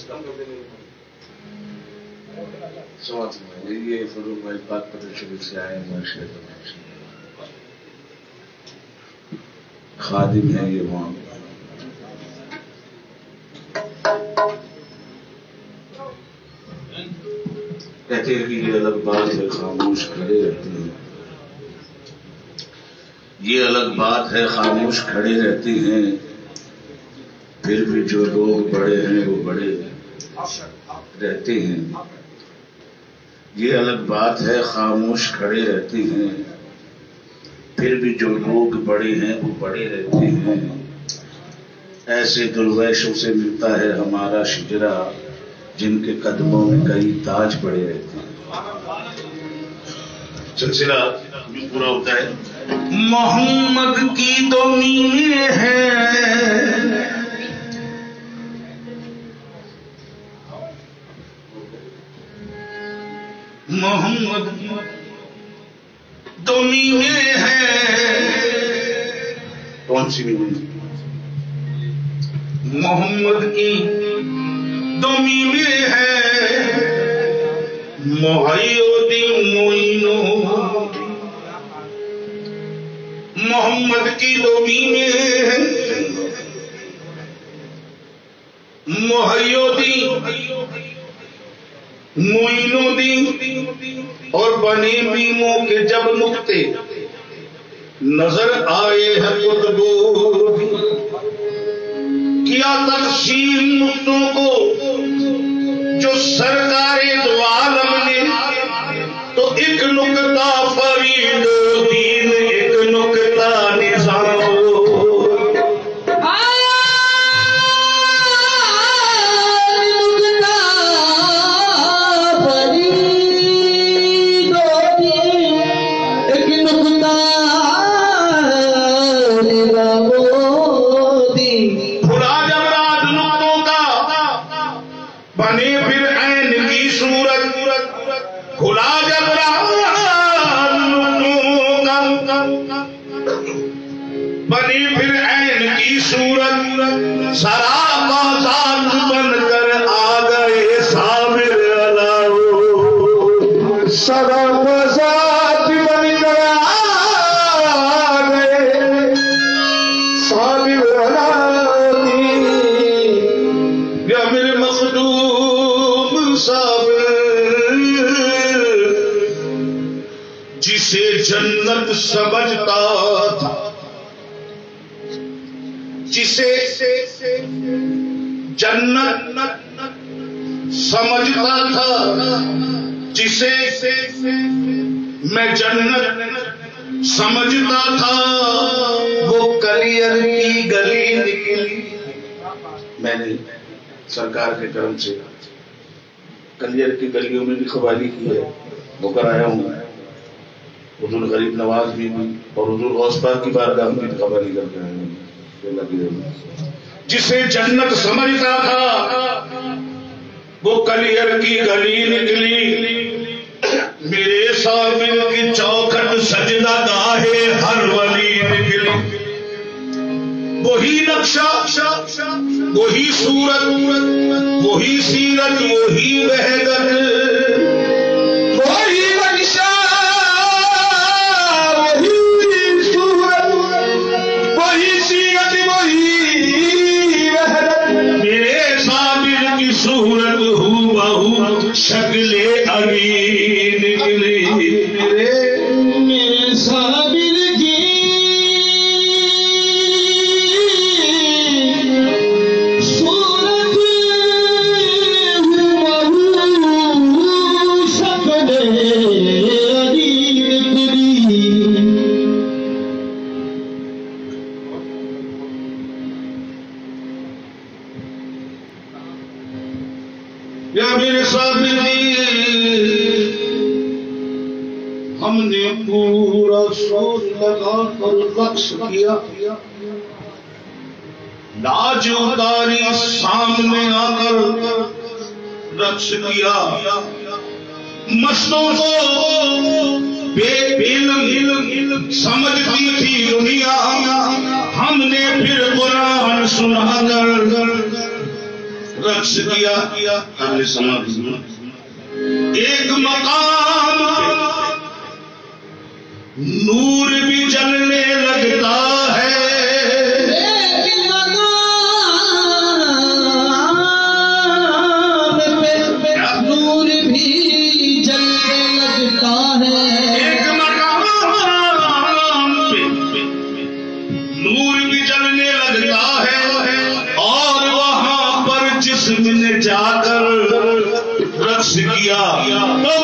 ये फरूक भाई पाक पत्र शरीफ से आए हैं, खादिम है ये वहां। कहते हैं कि ये अलग बात है खामोश खड़े रहते हैं, ये अलग बात है खामोश खड़े रहते हैं, फिर भी जो लोग बड़े हैं वो बड़े रहते हैं। ये अलग बात है खामोश खड़े रहते हैं, फिर भी जो लोग बड़े हैं वो बड़े रहते हैं। ऐसे दुर्वैशों से मिलता है हमारा शिजरा, जिनके कदमों में कई ताज पड़े रहते हैं। सिलसिला यूं पूरा होता है। मोहम्मद की दो मीमें हैं, मोहम्मद दो मीमें हैं। कौन सी मीमें? मोहम्मद की दो मीमें हैं, मोहय्युद्दीन मोइनो। मोहम्मद की दो मीमें हैं, मोहय्युद्दीन मोइनुद्दीन। और बने बीमों के जब नुक्ते नजर आए हैं कुतुबो, किया तकसीम नुक्तों को जो सरकारे दो आलम ने। तो एक नुक्ता फरीदुद्दीन, एक नुक्ता निजाम। जन्नत समझता था, जिसे जन्नत समझता था, जिसे मैं जन्नत समझता था, वो कलियर की गली निकली। मैंने सरकार के कर्म से कलियर की गलियों में भी खवाली की है, होकर आया हूं। हुजूर गरीब नवाज भी और हुजूर गौस पाक की बारगाह में भी खवाली करके आए हैं। जिसे जन्नत समझता था वो कलियर की गली निकली। मेरे साबिर की चौखट सजदा गाहे हर वली निकली। वही नक्शा, वही सूरत, वही सीरत, वही वहदत, शक्ले अमीन निकली। मेरे साबिर की सूरत शक्ले अमीन निकली। या मेरे साबिर हमने पूरा सोच लगा कर रक्स किया, लाज उतारी सामने आकर रक्स किया। मस्तों को बेइल्म समझती थी दुनिया, हमने फिर कुरान सुनाकर रक्ष किया। हमने समझ एक मकाम नूर भी जलने लगता है, नूर भी जलने लगता है। एक मकाम पे नूर भी जलने लगता है, और वहां पर जिसने जाकर रक्ष किया तो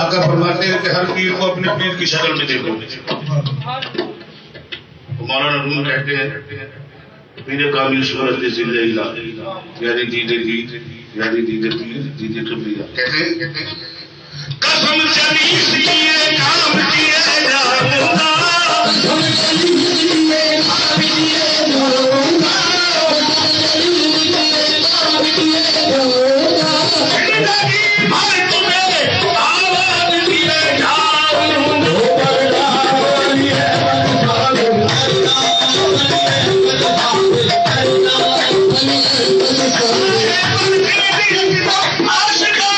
आका फरमाते हैं कि हर पीर को अपने पीर की शक्ल में देखो। तो मौलाना रूम कहते हैं पीर कामिल सूरत जिल्ला यानी दीदे दीद यानी दीदे पीर दीदे कबीरा। कहते हैं कसम चली किए काम किए जाऊंगा, कसम चली किए काम किए जाऊंगा, काम किए जाऊंगा, जिंदगी भर तुम्हें आवाज दिए जाऊंगा। Ashika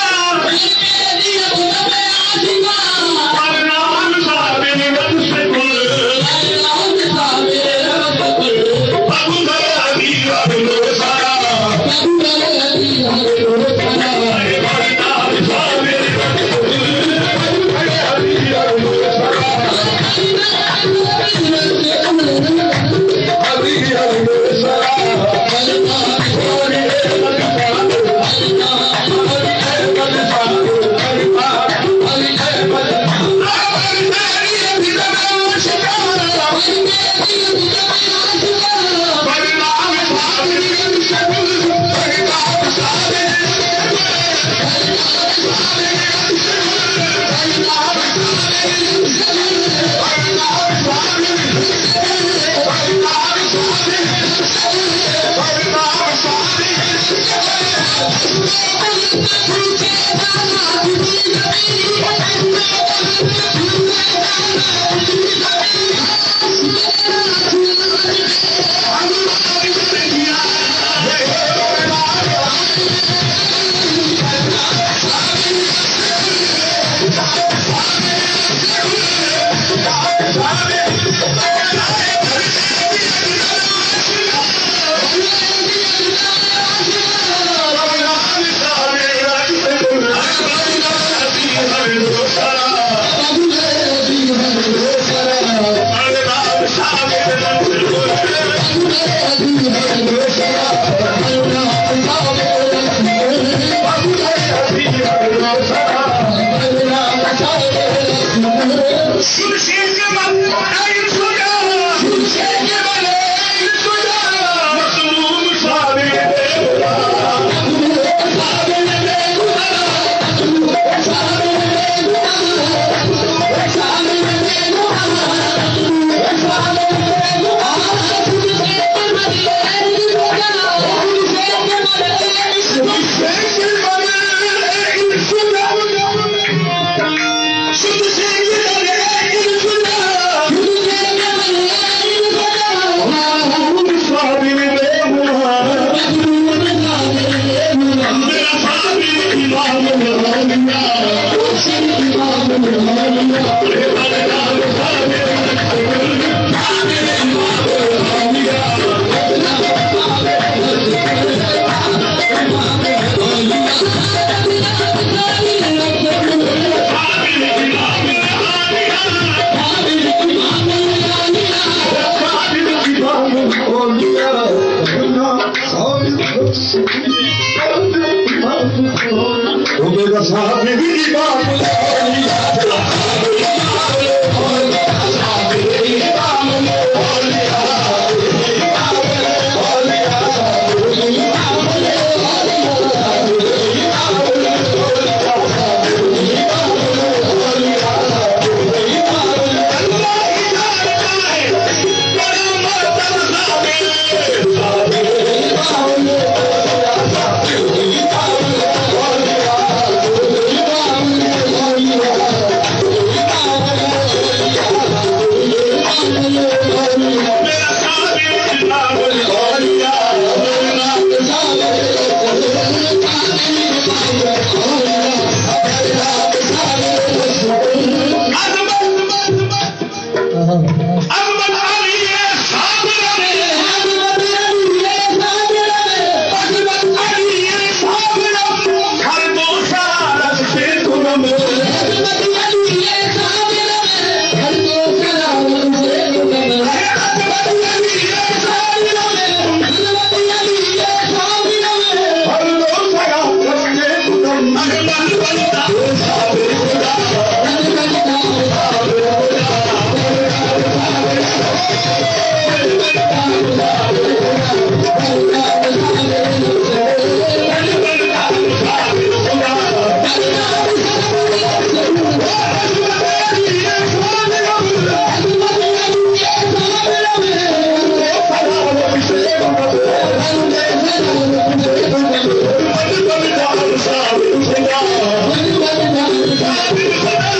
Thank you.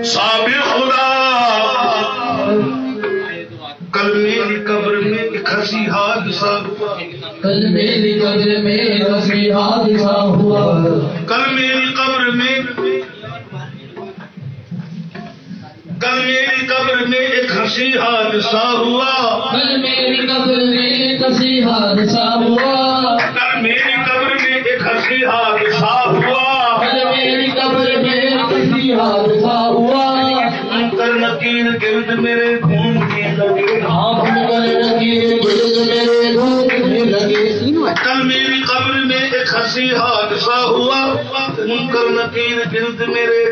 साबे खुदा कल मेरी कब्र में एक हंसी हादसा हुआ, कल मेरी कब्र में हंसी हादसा हुआ, कल मेरी कब्र में एक हंसी हादसा हुआ, कल मेरी कब्र में एक हंसी हादसा हुआ, कल मेरी कब्र में एक हंसी हादसा हुआ, कल मेरी कब्र में एक हंसी हादसा हुआ। मुनकर नकीर गिर्द मेरे घूमने लगे, मुनकर नकीर गिर्द मेरे घूमने लगे। कल मेरी कब्र में एक हंसी हादसा हुआ, मुनकर नकीर गिर्द मेरे,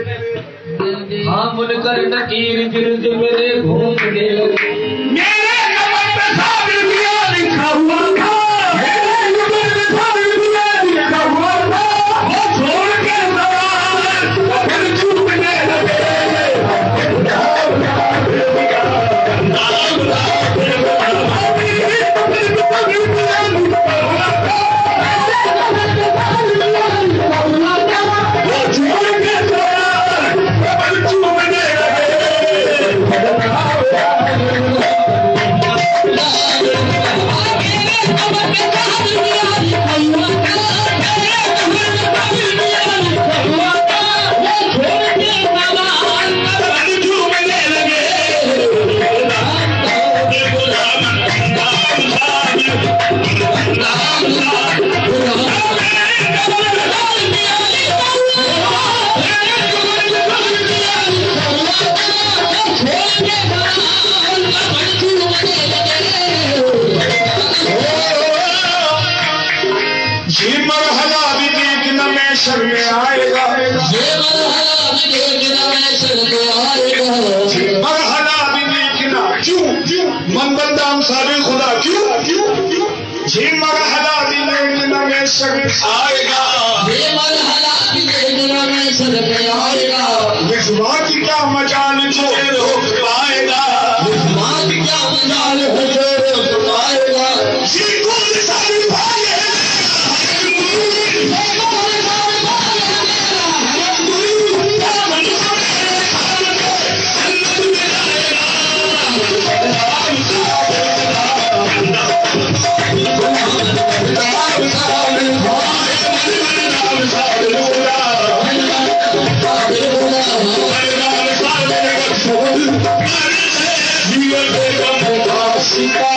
मुनकर नकीर गिर्द मेरे घूमने लगे। मेरे कब्र पे साबिर मियां लिखा हुआ था, मेरे कब्र पे साबिर मियां लिखा हुआ था, वो छोड़ के सवाल फिर चूकने लगे। मंगलदाम साबिर खुदा क्यों ये मरहला दिल में शक आएगा, ये मरहला दिल में शक आएगा। इस बात क्या मजाल जो रोक पाएगा, इस बात क्या मजाल है जो रोक पाएगा। ये कौन साबिर भाई है, सीता